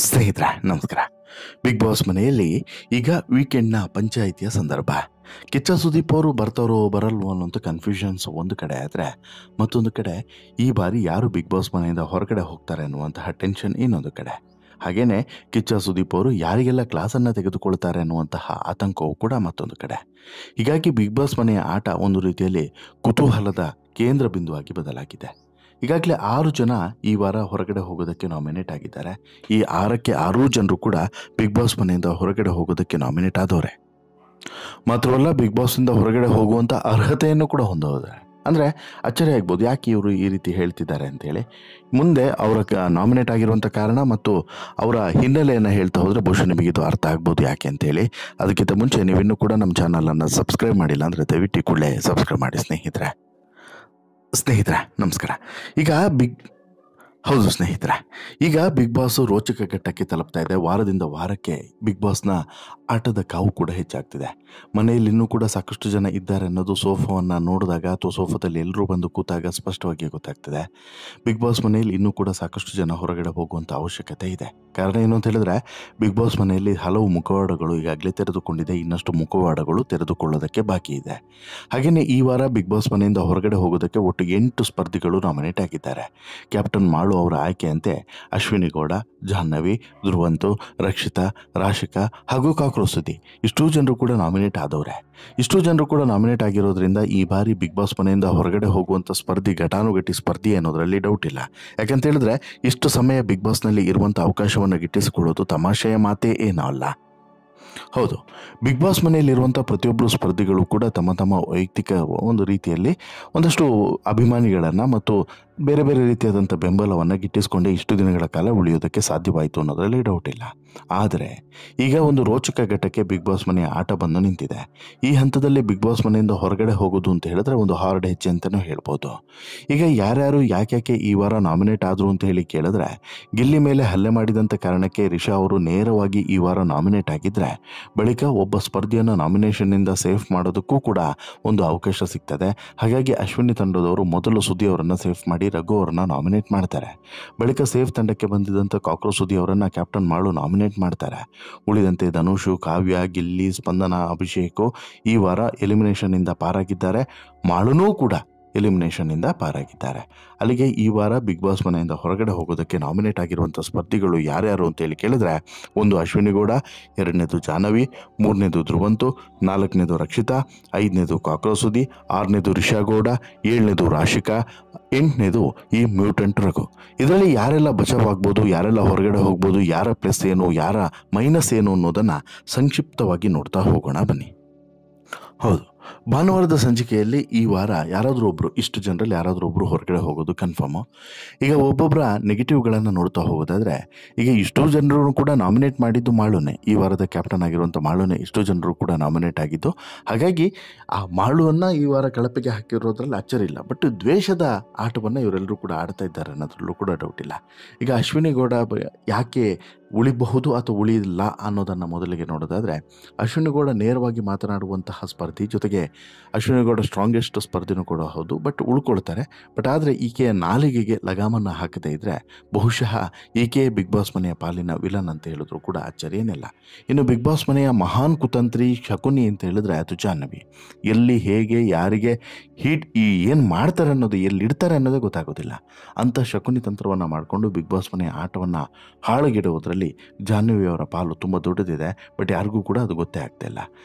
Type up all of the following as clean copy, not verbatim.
ಸ್ನೇಹಿತರೆ ನಮಸ್ಕಾರ. Big boss ಮನೆಯಲ್ಲಿ ಈಗ ವೀಕೆಂಡ್ನ ಪಂಚಾಯಿತಿಯ ಸಂದರ್ಭ. ಕಿಚ್ಚ ಸುದೀಪ್ ಅವರು ಬರ್ತಾರೋ ಬರಲ್ವೋ ಅನ್ನೋಂಥ ಕನ್ಫ್ಯೂಷನ್ಸ್ ಒಂದು ಕಡೆ ಆದರೆ, ಮತ್ತೊಂದು ಕಡೆ ಈ ಬಾರಿ ಯಾರು ಬಿಗ್ ಬಾಸ್ ಮನೆಯಿಂದ ಹೊರಗಡೆ ಹೋಗ್ತಾರೆ ಅನ್ನುವಂತಹ ಟೆನ್ಷನ್ ಇನ್ನೊಂದು ಕಡೆ. ಹಾಗೆಯೇ ಕಿಚ್ಚ ಸುದೀಪ್ ಅವರು ಯಾರಿಗೆಲ್ಲ ಕ್ಲಾಸನ್ನು ತೆಗೆದುಕೊಳ್ತಾರೆ ಅನ್ನುವಂತಹ ಆತಂಕವು ಕೂಡ ಮತ್ತೊಂದು ಕಡೆ. ಹೀಗಾಗಿ ಬಿಗ್ ಬಾಸ್ ಮನೆಯ ಆಟ ಒಂದು ರೀತಿಯಲ್ಲಿ ಕುತೂಹಲದ ಕೇಂದ್ರ ಬಿಂದುವಾಗಿ ಬದಲಾಗಿದೆ. ಈಗಾಗಲೇ 6 ಜನ ಈ ವಾರ ಹೊರಗಡೆ ಹೋಗೋದಕ್ಕೆ ನಾಮಿನೇಟ್ ಆಗಿದ್ದಾರೆ. ಈ 6ಕ್ಕೆ 6 ಜನರು ಕೂಡ ಬಿಗ್ ಬಾಸ್ ಮನೆಯಿಂದ ಹೊರಗಡೆ ಹೋಗೋದಕ್ಕೆ ನಾಮಿನೇಟ್ ಆದವರೆ. ಮಾತ್ರವಲ್ಲ, ಬಿಗ್ ಬಾಸ್ನಿಂದ ಹೊರಗಡೆ ಹೋಗುವಂಥ ಅರ್ಹತೆಯನ್ನು ಕೂಡ ಹೊಂದೋದ್ರೆ. ಅಂದರೆ ಅಚ್ಚರಿ ಆಗ್ಬೋದು, ಯಾಕೆ ಇವರು ಈ ರೀತಿ ಹೇಳ್ತಿದ್ದಾರೆ ಅಂತೇಳಿ. ಮುಂದೆ ಅವರ ನಾಮಿನೇಟ್ ಆಗಿರುವಂಥ ಕಾರಣ ಮತ್ತು ಅವರ ಹಿನ್ನೆಲೆಯನ್ನು ಹೇಳ್ತಾ ಹೋದರೆ ಬಹುಶಃ ನಿಮಗಿದು ಅರ್ಥ ಆಗ್ಬೋದು ಯಾಕೆ ಅಂತೇಳಿ. ಅದಕ್ಕಿಂತ ಮುಂಚೆ ನೀವಿನ್ನೂ ಕೂಡ ನಮ್ಮ ಚಾನಲನ್ನು ಸಬ್ಸ್ಕ್ರೈಬ್ ಮಾಡಿಲ್ಲ ಅಂದರೆ ದಯವಿಟ್ಟು ಕೂಡಲೇ ಸಬ್ಸ್ಕ್ರೈಬ್ ಮಾಡಿ ಸ್ನೇಹಿತರೆ ನಮಸ್ಕಾರ. ಈಗ ಬಿಗ್ ಬಾಸ್ ರೋಚಕ ಘಟ್ಟಕ್ಕೆ ತಲುಪ್ತಾ ಇದೆ. ವಾರದಿಂದ ವಾರಕ್ಕೆ ಬಿಗ್ ಬಾಸ್ನ ಆಟದ ಕಾವು ಕೂಡ ಹೆಚ್ಚಾಗ್ತಿದೆ. ಮನೆಯಲ್ಲಿ ಇನ್ನೂ ಕೂಡ ಸಾಕಷ್ಟು ಜನ ಇದ್ದಾರೆ ಅನ್ನೋದು ಸೋಫಾವನ್ನು ನೋಡಿದಾಗ ಅಥವಾ ಸೋಫಾದಲ್ಲಿ ಎಲ್ಲರೂ ಬಂದು ಕೂತಾಗ ಸ್ಪಷ್ಟವಾಗಿ ಗೊತ್ತಾಗ್ತದೆ. ಬಿಗ್ ಬಾಸ್ ಮನೆಯಲ್ಲಿ ಇನ್ನೂ ಕೂಡ ಸಾಕಷ್ಟು ಜನ ಹೊರಗಡೆ ಹೋಗುವಂಥ ಅವಶ್ಯಕತೆ ಇದೆ. ಕಾರಣ ಏನು ಅಂತ ಹೇಳಿದ್ರೆ, ಬಿಗ್ ಬಾಸ್ ಮನೆಯಲ್ಲಿ ಹಲವು ಮುಖವಾಡಗಳು ಈಗಾಗಲೇ ತೆರೆದುಕೊಂಡಿದೆ. ಇನ್ನಷ್ಟು ಮುಖವಾಡಗಳು ತೆರೆದುಕೊಳ್ಳೋದಕ್ಕೆ ಬಾಕಿ ಇದೆ. ಹಾಗೆಯೇ ಈ ವಾರ ಬಿಗ್ ಬಾಸ್ ಮನೆಯಿಂದ ಹೊರಗಡೆ ಹೋಗೋದಕ್ಕೆ ಒಟ್ಟು 8 ಸ್ಪರ್ಧಿಗಳು ನಾಮಿನೇಟ್ ಆಗಿದ್ದಾರೆ. ಕ್ಯಾಪ್ಟನ್ ಮಾಳು ಅವರ ಆಯ್ಕೆಯಂತೆ ಅಶ್ವಿನಿ ಗೌಡ, ಜಾಹ್ನವಿ, ಧ್ರುವಂತು, ರಕ್ಷಿತಾ, ರಾಶಿಕಾ ಹಾಗೂ ಕಾಕ್ರೋಚ್ ಸುದಿ ಇಷ್ಟೂ ಜನರು ಕೂಡ ನಾಮಿನೇಟ್ ಆದವ್ರೆ. ಇಷ್ಟು ಜನರು ಕೂಡ ನಾಮಿನೇಟ್ ಆಗಿರೋದ್ರಿಂದ ಈ ಬಾರಿ ಬಿಗ್ ಬಾಸ್ ಮನೆಯಿಂದ ಹೊರಗಡೆ ಹೋಗುವಂಥ ಸ್ಪರ್ಧಿ ಘಟಾನುಘಟಿ ಸ್ಪರ್ಧಿ ಅನ್ನೋದರಲ್ಲಿ ಡೌಟ್ ಇಲ್ಲ. ಯಾಕಂತ ಹೇಳಿದ್ರೆ ಇಷ್ಟು ಸಮಯ ಬಿಗ್ ಬಾಸ್ನಲ್ಲಿ ಇರುವಂಥ ಅವಕಾಶವನ್ನು ಗಿಟ್ಟಿಸಿಕೊಳ್ಳೋದು ತಮಾಷೆಯ ಮಾತೇ ಏನೂ ಅಲ್ಲ. ಹೌದು, ಬಿಗ್ ಬಾಸ್ ಮನೆಯಲ್ಲಿರುವಂಥ ಪ್ರತಿಯೊಬ್ಬರು ಸ್ಪರ್ಧಿಗಳು ಕೂಡ ತಮ್ಮ ತಮ್ಮ ವೈಯಕ್ತಿಕ ಒಂದು ರೀತಿಯಲ್ಲಿ ಒಂದಷ್ಟು ಅಭಿಮಾನಿಗಳನ್ನು ಮತ್ತು ಬೇರೆ ಬೇರೆ ರೀತಿಯಾದಂಥ ಬೆಂಬಲವನ್ನು ಗಿಟ್ಟಿಸಿಕೊಂಡೇ ಇಷ್ಟು ದಿನಗಳ ಕಾಲ ಉಳಿಯೋದಕ್ಕೆ ಸಾಧ್ಯವಾಯಿತು ಅನ್ನೋದರಲ್ಲಿ ಡೌಟ್ ಇಲ್ಲ. ಆದರೆ ಈಗ ಒಂದು ರೋಚಕ ಘಟ್ಟಕ್ಕೆ ಬಿಗ್ ಬಾಸ್ ಮನೆಯ ಆಟ ಬಂದು ನಿಂತಿದೆ. ಈ ಹಂತದಲ್ಲಿ ಬಿಗ್ ಬಾಸ್ ಮನೆಯಿಂದ ಹೊರಗಡೆ ಹೋಗೋದು ಅಂತ ಹೇಳಿದ್ರೆ ಒಂದು ಹಾರ್ಡ್ ಹೆಜ್ಜೆ ಅಂತಲೂ ಹೇಳ್ಬೋದು. ಈಗ ಯಾರ್ಯಾರು ಯಾಕೆ ಈ ವಾರ ನಾಮಿನೇಟ್ ಆದರು ಅಂತ ಹೇಳಿ ಕೇಳಿದ್ರೆ, ಗಿಲ್ಲಿ ಮೇಲೆ ಹಲ್ಲೆ ಮಾಡಿದಂಥ ಕಾರಣಕ್ಕೆ ರಿಷಾ ಅವರು ನೇರವಾಗಿ ಈ ವಾರ ನಾಮಿನೇಟ್ ಆಗಿದ್ದರೆ, ಬಳಿಕ ಒಬ್ಬ ಸ್ಪರ್ಧಿಯನ್ನು ನಾಮಿನೇಷನ್ನಿಂದ ಸೇಫ್ ಮಾಡೋದಕ್ಕೂ ಕೂಡ ಒಂದು ಅವಕಾಶ ಸಿಗ್ತದೆ. ಹಾಗಾಗಿ ಅಶ್ವಿನಿ ತಂಡದವರು ಮೊದಲು ಸುದಿ ಅವರನ್ನು ಸೇಫ್ ಮಾಡಿ ರಘು ಅವರನ್ನು ನಾಮಿನೇಟ್ ಮಾಡ್ತಾರೆ. ಬಳಿಕ ಸೇಫ್ ತಂಡಕ್ಕೆ ಬಂದಿದ್ದಂಥ ಕಾಕ್ರೋಚ್ ಸುದಿ ಅವರನ್ನು ಕ್ಯಾಪ್ಟನ್ ಮಾಳು ನಾಮಿನೇಟ್ ಮಾಡ್ತಾರೆ. ಉಳಿದಂತೆ ಧನುಷು, ಕಾವ್ಯ, ಗಿಲ್ಲಿ, ಸ್ಪಂದನ, ಅಭಿಷೇಕು ಈ ವಾರ ಎಲಿಮಿನೇಷನ್ನಿಂದ ಪಾರಾಗಿದ್ದಾರೆ. ಮಾಳುನೂ ಕೂಡ ಎಲಿಮಿನೇಷನ್ನಿಂದ ಪಾರಾಗಿದ್ದಾರೆ. ಅಲ್ಲಿಗೆ ಈ ವಾರ ಬಿಗ್ ಬಾಸ್ ಮನೆಯಿಂದ ಹೊರಗಡೆ ಹೋಗೋದಕ್ಕೆ ನಾಮಿನೇಟ್ ಆಗಿರುವಂಥ ಸ್ಪರ್ಧಿಗಳು ಯಾರ್ಯಾರು ಅಂತೇಳಿ ಕೇಳಿದ್ರೆ, 1 ಅಶ್ವಿನಿ ಗೌಡ, 2ನೇದು ಜಾಹ್ನವಿ, 3ನೇದು ಧ್ರುವಂತು, 4ನೇದು ರಕ್ಷಿತಾ, 5ನೇದು ಕಾಕ್ರೋಚ್ ಸುದಿ, 6ನೇದು ರಿಷಾ ಗೌಡ, 7ನೇದು ರಾಶಿಕಾ, 8ನೇದು ಈ ಮ್ಯೂಟೆಂಟ್ ರಘು. ಇದರಲ್ಲಿ ಯಾರೆಲ್ಲ ಬಚಾವಾಗ್ಬೋದು, ಯಾರೆಲ್ಲ ಹೊರಗಡೆ ಹೋಗ್ಬೋದು, ಯಾರ ಪ್ಲಸ್ ಏನು, ಯಾರ ಮೈನಸ್ ಏನು ಅನ್ನೋದನ್ನು ಸಂಕ್ಷಿಪ್ತವಾಗಿ ನೋಡ್ತಾ ಹೋಗೋಣ ಬನ್ನಿ. ಹೌದು, ಭಾನುವಾರದ ಸಂಚಿಕೆಯಲ್ಲಿ ಈ ವಾರ ಯಾರಾದರೂ ಒಬ್ಬರು, ಇಷ್ಟು ಜನರಲ್ಲಿ ಯಾರಾದರೂ ಒಬ್ಬರು ಹೊರಗಡೆ ಹೋಗೋದು ಕನ್ಫರ್ಮು. ಈಗ ಒಬ್ಬೊಬ್ಬರ ನೆಗೆಟಿವ್ಗಳನ್ನು ನೋಡ್ತಾ ಹೋಗೋದಾದರೆ, ಈಗ ಇಷ್ಟೋ ಜನರು ಕೂಡ ನಾಮಿನೇಟ್ ಮಾಡಿದ್ದು ಮಾಳುನೇ. ಈ ವಾರದ ಕ್ಯಾಪ್ಟನ್ ಆಗಿರುವಂಥ ಮಾಳುನೇ ಇಷ್ಟೋ ಜನರು ಕೂಡ ನಾಮಿನೇಟ್ ಆಗಿದ್ದು. ಹಾಗಾಗಿ ಆ ಮಾಳುವನ್ನು ಈ ವಾರ ಕಳಪೆಗೆ ಹಾಕಿರೋದ್ರಲ್ಲಿ ಅಚ್ಚರಿ ಇಲ್ಲ. ಬಟ್ ದ್ವೇಷದ ಆಟವನ್ನು ಇವರೆಲ್ಲರೂ ಕೂಡ ಆಡ್ತಾ ಇದ್ದಾರೆ ಅನ್ನೋದ್ರಲ್ಲೂ ಕೂಡ ಡೌಟ್ ಇಲ್ಲ. ಈಗ ಅಶ್ವಿನಿ ಗೌಡ ಯಾಕೆ ಉಳಿಬಹುದು ಅಥವಾ ಉಳಿಯಿಲ್ಲ ಅನ್ನೋದನ್ನು ಮೊದಲಿಗೆ ನೋಡೋದಾದರೆ, ಅಶ್ವಿನಿ ಗೌಡ ನೇರವಾಗಿ ಮಾತನಾಡುವಂತಹ ಸ್ಪರ್ಧಿ, ಜೊತೆಗೆ ಅಶ್ವಿನಿ ಗೌಡ ಸ್ಟ್ರಾಂಗೆಸ್ಟ್ ಸ್ಪರ್ಧಿನೂ ಕೂಡ ಹೌದು. ಬಟ್ ಉಳ್ಕೊಳ್ತಾರೆ. ಬಟ್ ಆದರೆ ಈಕೆಯ ನಾಲಿಗೆಗೆ ಲಗಾಮನ್ನು ಹಾಕದೇ ಇದ್ದರೆ ಬಹುಶಃ ಈಕೆ ಬಿಗ್ ಬಾಸ್ ಮನೆಯ ಪಾಲಿನ ವಿಲನ್ ಅಂತ ಹೇಳಿದ್ರು ಕೂಡ ಅಚ್ಚರಿ ಏನಿಲ್ಲ. ಇನ್ನು ಬಿಗ್ ಬಾಸ್ ಮನೆಯ ಮಹಾನ್ ಕುತಂತ್ರಿ ಶಕುನಿ ಅಂತ ಹೇಳಿದ್ರೆ ಅದು ಜಾಹ್ನವಿ. ಎಲ್ಲಿ, ಹೇಗೆ, ಯಾರಿಗೆ ಏನು ಮಾಡ್ತಾರೆ ಅನ್ನೋದು, ಎಲ್ಲಿಡ್ತಾರೆ ಅನ್ನೋದೇ ಗೊತ್ತಾಗೋದಿಲ್ಲ. ಅಂಥ ಶಕುನಿ ತಂತ್ರವನ್ನು ಮಾಡಿಕೊಂಡು ಬಿಗ್ ಬಾಸ್ ಮನೆಯ ಆಟವನ್ನು ಹಾಳುಗೆಡುವುದರಲ್ಲಿ ಜಾಹ್ನವಿಯವರ ಪಾಲು ತುಂಬ ದೊಡ್ಡದಿದೆ. ಬಟ್ ಯಾರಿಗೂ ಕೂಡ ಅದು ಗೊತ್ತೇ ಆಗ್ತಾಯಿಲ್ಲ.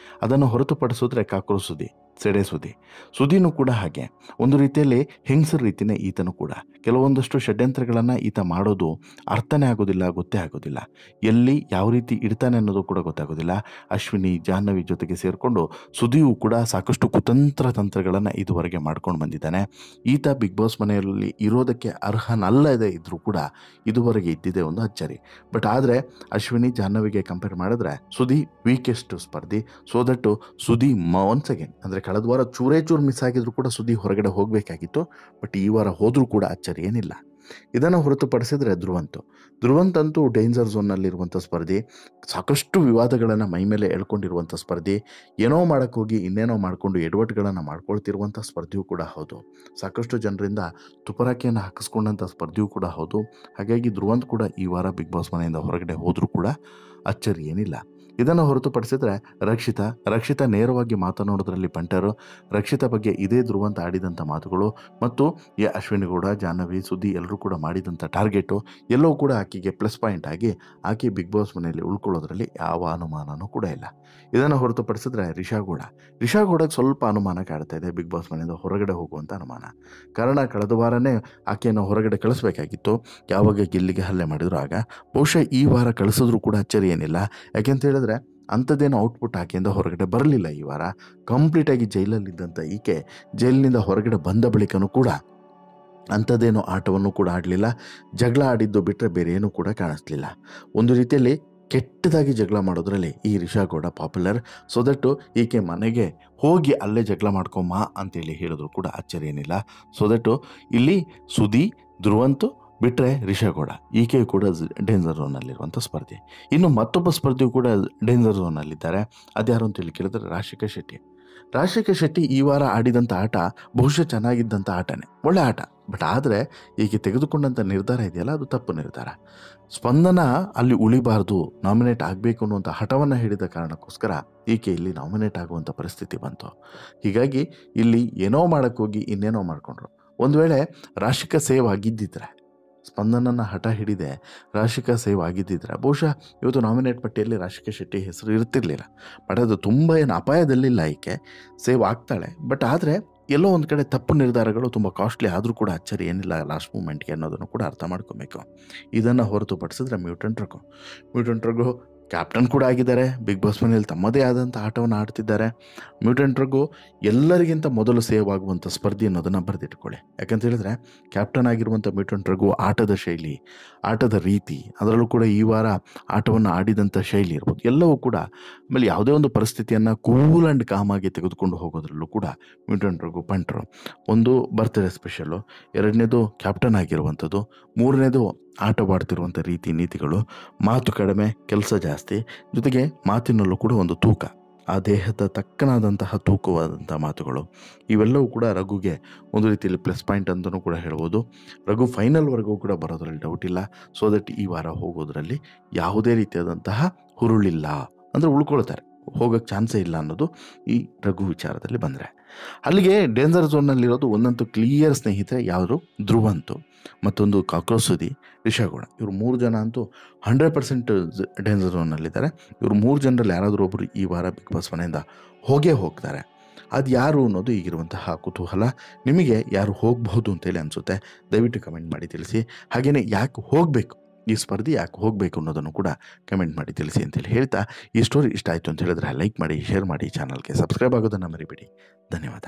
ಅದನ್ನು ಹೊರತುಪಡಿಸಿದ್ರೆ ಕಾಕ್ರೋಚ್ ಸುದಿ, ಸೆಡೆ ಸುದಿನೂ ಕೂಡ ಹಾಗೆ ಒಂದು ರೀತಿಯಲ್ಲಿ ಹೆಂಗಸರ ರೀತಿಯೇ ಈತನೂ ಕೂಡ ಕೆಲವೊಂದಷ್ಟು ಷಡ್ಯಂತ್ರಗಳನ್ನು ಈತ ಮಾಡೋದು ಅರ್ಥನೇ ಆಗೋದಿಲ್ಲ, ಗೊತ್ತೇ ಆಗೋದಿಲ್ಲ. ಎಲ್ಲಿ ಯಾವ ರೀತಿ ಇಡ್ತಾನೆ ಅನ್ನೋದು ಕೂಡ ಗೊತ್ತಾಗೋದಿಲ್ಲ. ಅಶ್ವಿನಿ, ಜಾಹ್ನವಿ ಜೊತೆಗೆ ಸೇರಿಕೊಂಡು ಸುದಿಯೂ ಕೂಡ ಸಾಕಷ್ಟು ತಂತ್ರಗಳನ್ನು ಇದುವರೆಗೆ ಮಾಡ್ಕೊಂಡು ಬಂದಿದ್ದಾನೆ. ಈತ ಬಿಗ್ ಬಾಸ್ ಮನೆಯಲ್ಲಿ ಇರೋದಕ್ಕೆ ಅರ್ಹನಲ್ಲದೆ ಇದ್ದರೂ ಕೂಡ ಇದುವರೆಗೆ ಇದ್ದಿದೆ ಒಂದು ಅಚ್ಚರಿ. ಬಟ್ ಆದರೆ ಅಶ್ವಿನಿ, ಜಾಹ್ನವಿಗೆ ಕಂಪೇರ್ ಮಾಡಿದ್ರೆ ಸುದಿ ವೀಕೆಸ್ಟ್ ಸ್ಪರ್ಧಿ. So that Sudi once again, ಅಂದರೆ ಕಳೆದ ವಾರ ಚೂರೇ ಮಿಸ್ ಆಗಿದ್ರು ಕೂಡ ಸುದಿ ಹೊರಗಡೆ ಹೋಗಬೇಕಾಗಿತ್ತು. ಬಟ್ ಈ ವಾರ ಹೋದರೂ ಕೂಡ ಅಚ್ಚರಿ ಏನಿಲ್ಲ. ಇದನ್ನು ಹೊರತುಪಡಿಸಿದರೆ ಧ್ರುವಂತ್ ಅಂತೂ ಡೇಂಜರ್ ಝೋನ್ನಲ್ಲಿರುವಂಥ ಸ್ಪರ್ಧಿ, ಸಾಕಷ್ಟು ವಿವಾದಗಳನ್ನು ಮೈ ಮೇಲೆ ಎಳ್ಕೊಂಡಿರುವಂಥ ಸ್ಪರ್ಧಿ, ಏನೋ ಮಾಡೋಕ್ಕೋಗಿ ಇನ್ನೇನೋ ಮಾಡಿಕೊಂಡು ಎಡವಟ್ಟುಗಳನ್ನು ಮಾಡ್ಕೊಳ್ತಿರುವಂಥ ಸ್ಪರ್ಧಿಯೂ ಕೂಡ ಹೌದು. ಸಾಕಷ್ಟು ಜನರಿಂದ ತುಪರಾಕಿಯನ್ನು ಹಾಕಿಸ್ಕೊಂಡಂಥ ಸ್ಪರ್ಧಿಯೂ ಕೂಡ ಹೌದು. ಹಾಗಾಗಿ ಧ್ರುವಂತ್ ಕೂಡ ಈ ವಾರ ಬಿಗ್ ಬಾಸ್ ಮನೆಯಿಂದ ಹೊರಗಡೆ ಹೋದರೂ ಕೂಡ ಅಚ್ಚರಿ ಏನಿಲ್ಲ. ಇದನ್ನು ಹೊರತುಪಡಿಸಿದರೆ ರಕ್ಷಿತಾ ನೇರವಾಗಿ ಮಾತನಾಡೋದ್ರಲ್ಲಿ ಬಂಟರು. ರಕ್ಷಿತಾ ಬಗ್ಗೆ ಇದೇ ಧ್ರುವಂತ್ ಆಡಿದಂಥ ಮಾತುಗಳು ಮತ್ತು ಅಶ್ವಿನಿ ಗೌಡ, ಜಾಹ್ನವಿ, ಸುದ್ದಿ ಎಲ್ಲರೂ ಕೂಡ ಮಾಡಿದಂಥ ಟಾರ್ಗೆಟು ಎಲ್ಲವೂ ಕೂಡ ಆಕೆಗೆ ಪ್ಲಸ್ ಪಾಯಿಂಟ್ ಆಗಿ ಆಕೆ ಬಿಗ್ ಬಾಸ್ ಮನೆಯಲ್ಲಿ ಉಳ್ಕೊಳ್ಳೋದ್ರಲ್ಲಿ ಯಾವ ಅನುಮಾನನೂ ಕೂಡ ಇಲ್ಲ. ಇದನ್ನು ಹೊರತುಪಡಿಸಿದ್ರೆ ರಿಷಾಗೌಡಗೆ ಸ್ವಲ್ಪ ಅನುಮಾನ ಕಾಡ್ತಾ ಇದೆ, ಬಿಗ್ ಬಾಸ್ ಮನೆಯಿಂದ ಹೊರಗಡೆ ಹೋಗುವಂಥ ಅನುಮಾನ. ಕಾರಣ ಕಳೆದ ವಾರನೇ ಆಕೆಯನ್ನು ಹೊರಗಡೆ ಕಳಿಸ್ಬೇಕಾಗಿತ್ತು, ಯಾವಾಗ ಗಿಲ್ಲಿಗೆ ಹಲ್ಲೆ ಮಾಡಿದ್ರು ಆಗ. ಬಹುಶಃ ಈ ವಾರ ಕಳಿಸಿದ್ರು ಕೂಡ ಅಚ್ಚರಿ ಏನಿಲ್ಲ. ಯಾಕೆಂತ ಹೇಳಿದ್ರೆ ಅಂಥದ್ದೇನು ಔಟ್ಪುಟ್ ಆಕೆಯಿಂದ ಹೊರಗಡೆ ಬರಲಿಲ್ಲ. ಈ ವಾರ ಕಂಪ್ಲೀಟಾಗಿ ಜೈಲಲ್ಲಿದ್ದಂಥ ಈಕೆ ಜೈಲಿನಿಂದ ಹೊರಗಡೆ ಬಂದ ಬಳಿಕನೂ ಕೂಡ ಅಂಥದ್ದೇನೋ ಆಟವನ್ನು ಕೂಡ ಆಡಲಿಲ್ಲ. ಜಗಳ ಆಡಿದ್ದು ಬಿಟ್ಟರೆ ಬೇರೆ ಏನೂ ಕೂಡ ಕಾಣಿಸ್ಲಿಲ್ಲ. ಒಂದು ರೀತಿಯಲ್ಲಿ ಕೆಟ್ಟದಾಗಿ ಜಗಳ ಮಾಡೋದ್ರಲ್ಲಿ ಈ ರಿಷಾಗೌಡ ಪಾಪ್ಯುಲರ್. ಸೊ ದಟ್ಟು ಈಕೆ ಮನೆಗೆ ಹೋಗಿ ಅಲ್ಲೇ ಜಗಳ ಮಾಡ್ಕೊಮ್ಮ ಅಂತೇಳಿ ಹೇಳಿದ್ರು ಕೂಡ ಅಚ್ಚರಿ ಏನಿಲ್ಲ. ಸೊ ದಟ್ಟು ಇಲ್ಲಿ ಸುದಿ, ಧ್ರುವಂತ್ ಬಿಟ್ಟರೆ ರಿಷಾಗೌಡ ಈಕೆಯು ಕೂಡ ಡೇಂಜರ್ ಝೋನ್ನಲ್ಲಿರುವಂಥ ಸ್ಪರ್ಧಿ. ಇನ್ನು ಮತ್ತೊಬ್ಬ ಸ್ಪರ್ಧಿಯು ಕೂಡ ಡೇಂಜರ್ ಝೋನ್ನಲ್ಲಿದ್ದಾರೆ. ಅದ್ಯಾರು ಅಂತೇಳಿ ಕೇಳಿದ್ರೆ ರಾಜಶೇಖರ್ ಶೆಟ್ಟಿ ಈ ವಾರ ಆಡಿದಂಥ ಆಟ ಬಹುಶಃ ಚೆನ್ನಾಗಿದ್ದಂಥ ಆಟನೇ, ಒಳ್ಳೆ ಆಟ. ಬಟ್ ಆದರೆ ಈಕೆ ತೆಗೆದುಕೊಂಡಂಥ ನಿರ್ಧಾರ ಇದೆಯಲ್ಲ, ಅದು ತಪ್ಪು ನಿರ್ಧಾರ. ಸ್ಪಂದನ ಅಲ್ಲಿ ಉಳಿಬಾರ್ದು, ನಾಮಿನೇಟ್ ಆಗಬೇಕು ಅನ್ನುವಂಥ ಹಠವನ್ನು ಹಿಡಿದ ಕಾರಣಕ್ಕೋಸ್ಕರ ಈಕೆ ಇಲ್ಲಿ ನಾಮಿನೇಟ್ ಆಗುವಂಥ ಪರಿಸ್ಥಿತಿ ಬಂತು. ಹೀಗಾಗಿ ಇಲ್ಲಿ ಏನೋ ಮಾಡೋಕ್ಕೋಗಿ ಇನ್ನೇನೋ ಮಾಡಿಕೊಂಡ್ರು. ಒಂದು ವೇಳೆ ರಾಶಿಕಾ ಸೇವ್ ಆಗಿದ್ದಿದ್ರೆ, ಸ್ಪಂದನನ್ನು ಹಠ ಹಿಡಿದೆ ರಾಶಿಕಾ ಸೇವ್ ಆಗಿದ್ದಿದ್ರೆ ಬಹುಶಃ ಇವತ್ತು ನಾಮಿನೇಟ್ ಪಟ್ಟಿಯಲ್ಲಿ ರಾಶಿಕಾ ಶೆಟ್ಟಿ ಹೆಸರು ಇರ್ತಿರ್ಲಿಲ್ಲ. ಬಟ್ ಅದು ತುಂಬ ಏನು ಅಪಾಯದಲ್ಲಿಲ್ಲ, ಈಕೆ ಸೇವ್ ಆಗ್ತಾಳೆ. ಬಟ್ ಆದರೆ ಎಲ್ಲೋ ಒಂದು ಕಡೆ ತಪ್ಪು ನಿರ್ಧಾರಗಳು ತುಂಬ ಕಾಸ್ಟ್ಲಿ ಆದರೂ ಕೂಡ ಅಚ್ಚರಿ ಏನಿಲ್ಲ ಲಾಸ್ಟ್ ಮೂಮೆಂಟ್ಗೆ ಅನ್ನೋದನ್ನು ಕೂಡ ಅರ್ಥ ಮಾಡ್ಕೊಬೇಕು. ಇದನ್ನು ಹೊರತುಪಡಿಸಿದ್ರೆ ಮ್ಯೂಟೆಂಟ್ ರಘು ಕ್ಯಾಪ್ಟನ್ ಕೂಡ ಆಗಿದ್ದಾರೆ. ಬಿಗ್ ಬಾಸ್ ಮನೆಯಲ್ಲಿ ತಮ್ಮದೇ ಆದಂಥ ಆಟವನ್ನು ಆಡ್ತಿದ್ದಾರೆ. ಮ್ಯೂಟೆಂಟ್ ರಘು ಎಲ್ಲರಿಗಿಂತ ಮೊದಲು ಸೇವ್ ಆಗುವಂಥ ಸ್ಪರ್ಧಿ ಅನ್ನೋದನ್ನು ಬರೆದಿಟ್ಕೊಳ್ಳಿ. ಯಾಕಂತ ಹೇಳಿದ್ರೆ ಕ್ಯಾಪ್ಟನ್ ಆಗಿರುವಂಥ ಮ್ಯೂಟೆಂಟ್ ರಘು ಆಟದ ಶೈಲಿ, ಆಟದ ರೀತಿ, ಅದರಲ್ಲೂ ಕೂಡ ಈ ವಾರ ಆಟವನ್ನು ಆಡಿದಂಥ ಶೈಲಿ ಇರ್ಬೋದು, ಎಲ್ಲವೂ ಕೂಡ. ಆಮೇಲೆ ಯಾವುದೇ ಒಂದು ಪರಿಸ್ಥಿತಿಯನ್ನು ಕೂಲ್ ಆ್ಯಂಡ್ ಕಾಮಾಗಿ ತೆಗೆದುಕೊಂಡು ಹೋಗೋದ್ರಲ್ಲೂ ಕೂಡ ಮ್ಯೂಟೆಂಟ್ ರಘು ಪಂಟ್ರು. ಒಂದು ಬರ್ತ್ಡೇ ಸ್ಪೆಷಲು, ಎರಡನೇದು ಕ್ಯಾಪ್ಟನ್ ಆಗಿರುವಂಥದ್ದು, ಮೂರನೇದು ಆಟವಾಡ್ತಿರುವಂಥ ರೀತಿ ನೀತಿಗಳು, ಮಾತು ಕಡಿಮೆ ಕೆಲಸ ಜಾಸ್ತಿ, ಜೊತೆಗೆ ಮಾತಿನಲ್ಲೂ ಕೂಡ ಒಂದು ತೂಕ, ಆ ದೇಹದ ತಕ್ಕನಾದಂತಹ ತೂಕವಾದಂಥ ಮಾತುಗಳು, ಇವೆಲ್ಲವೂ ಕೂಡ ರಘುಗೆ ಒಂದು ರೀತಿಯಲ್ಲಿ ಪ್ಲಸ್ ಪಾಯಿಂಟ್ ಅಂತಲೂ ಕೂಡ ಹೇಳ್ಬೋದು. ರಘು ಫೈನಲ್ವರೆಗೂ ಕೂಡ ಬರೋದ್ರಲ್ಲಿ ಡೌಟ್ ಇಲ್ಲ. ಸೊ ದಟ್ ಈ ವಾರ ಹೋಗೋದ್ರಲ್ಲಿ ಯಾವುದೇ ರೀತಿಯಾದಂತಹ ಹುರುಳಿಲ್ಲ, ಅಂದರೆ ಉಳ್ಕೊಳ್ತಾರೆ, ಹೋಗೋಕ್ಕೆ ಚಾನ್ಸೇ ಇಲ್ಲ ಅನ್ನೋದು ಈ ರಘು ವಿಚಾರದಲ್ಲಿ ಬಂದರೆ. ಅಲ್ಲಿಗೆ ಡೇಂಜರ್ ಝೋನ್ನಲ್ಲಿರೋದು ಒಂದಂತೂ ಕ್ಲಿಯರ್ ಸ್ನೇಹಿತರೆ, ಯಾವುದು ಧ್ರುವಂತು, ಮತ್ತೊಂದು ಕಾಕ್ರೋಚ್ ಸುದಿ, ರಿಷಾಗೌಡ. ಇವರು 3 ಜನ ಅಂತೂ 100% ಡೇಂಜರ್ ಝೋನ್ನಲ್ಲಿದ್ದಾರೆ. ಇವರು 3 ಜನರಲ್ಲಿ ಯಾರಾದರೂ ಒಬ್ಬರು ಈ ವಾರ ಬಿಗ್ ಬಾಸ್ ಮನೆಯಿಂದ ಹೋಗ್ತಾರೆ. ಅದು ಯಾರು ಅನ್ನೋದು ಈಗಿರುವಂತಹ ಕುತೂಹಲ. ನಿಮಗೆ ಯಾರು ಹೋಗಬಹುದು ಅಂತೇಳಿ ಅನಿಸುತ್ತೆ, ದಯವಿಟ್ಟು ಕಮೆಂಟ್ ಮಾಡಿ ತಿಳಿಸಿ. ಹಾಗೆಯೇ ಯಾಕೆ ಹೋಗಬೇಕು, ಈ ಸ್ಪರ್ಧೆ ಯಾಕೆ ಹೋಗಬೇಕು ಅನ್ನೋದನ್ನು ಕೂಡ ಕಮೆಂಟ್ ಮಾಡಿ ತಿಳಿಸಿ ಅಂತೇಳಿ ಹೇಳ್ತಾ, ಈ ಸ್ಟೋರಿ ಇಷ್ಟ ಆಯಿತು ಅಂತ ಹೇಳಿದ್ರೆ ಲೈಕ್ ಮಾಡಿ, ಶೇರ್ ಮಾಡಿ, ಚಾನಲ್ಗೆ ಸಬ್ಸ್ಕ್ರೈಬ್ ಆಗೋದನ್ನು ಮರಿಬೇಡಿ. ಧನ್ಯವಾದ.